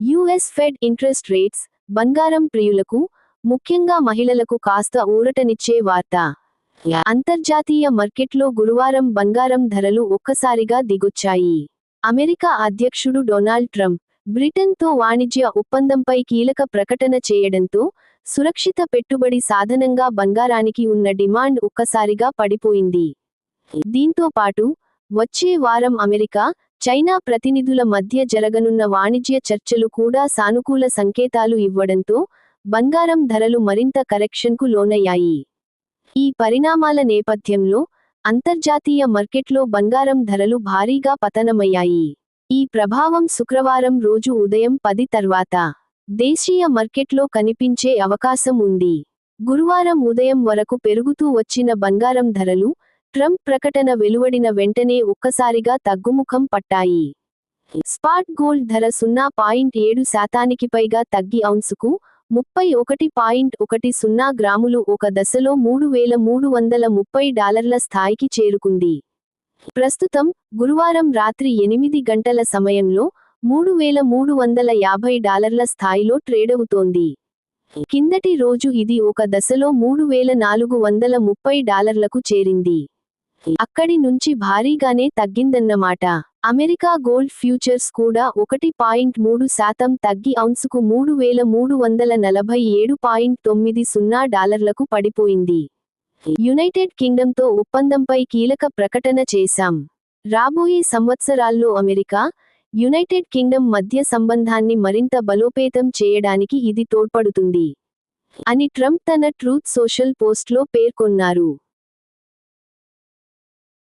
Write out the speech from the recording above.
US fed interest rates బంగారం ప్రియులకు, ముఖ్యంగా మహిళలకు కాస్త ఊరటనిచ్చే వార్త. అంతర్జాతీయ మార్కెట్లో గురువారం బంగారం ధరలు ఒక్కసారిగా దిగొచ్చాయి. అమెరికా అధ్యక్షుడు డొనాల్డ్ ట్రంప్ బ్రిటన్తో వాణిజ్య ఒప్పందంపై కీలక ప్రకటన చేయడంతో సురక్షిత పెట్టుబడి సాధనంగా బంగారానికి ఉన్న డిమాండ్ ఒక్కసారిగా పడిపోయింది. దీంతో పాటు వచ్చే వారం అమెరికా, చైనా ప్రతినిధుల మధ్య జరగనున్న వాణిజ్య చర్చలు కూడా సానుకూల సంకేతాలు ఇవ్వడంతో బంగారం ధరలు మరింత కరెక్షన్కు లోనయ్యాయి. ఈ పరిణామాల నేపథ్యంలో అంతర్జాతీయ మార్కెట్లో బంగారం ధరలు భారీగా పతనమయ్యాయి. ఈ ప్రభావం శుక్రవారం రోజు ఉదయం 10 తర్వాత దేశీయ మార్కెట్లో కనిపించే అవకాశం ఉంది. గురువారం ఉదయం వరకు పెరుగుతూ వచ్చిన బంగారం ధరలు ట్రంప్ ప్రకటన వెలువడిన వెంటనే ఒక్కసారిగా తగ్గుముఖం పట్టాయి. స్పాట్ గోల్డ్ ధర 0.7% పైగా తగ్గి ఔన్సుకు $31.10 గ్రాములు ఒక దశలో $3,330 స్థాయికి చేరుకుంది. ప్రస్తుతం గురువారం రాత్రి 8 గంటల సమయంలో $3,350 స్థాయిలో ట్రేడవుతోంది. కిందటి రోజు ఇది ఒక దశలో $3,430లకు చేరింది. అక్కడి నుంచి భారీగానే తగ్గిందన్నమాట. అమెరికా గోల్డ్ ఫ్యూచర్స్ కూడా 1.3% తగ్గి ఔన్సుకు $3,347.90లకు పడిపోయింది. యునైటెడ్ కింగ్డమ్తో ఒప్పందంపై కీలక ప్రకటన చేశాం. రాబోయే సంవత్సరాల్లో అమెరికా, యునైటెడ్ కింగ్డమ్ మధ్య సంబంధాన్ని మరింత బలోపేతం చేయడానికి ఇది తోడ్పడుతుంది అని ట్రంప్ తన ట్రూత్ సోషల్ పోస్ట్లో పేర్కొన్నారు.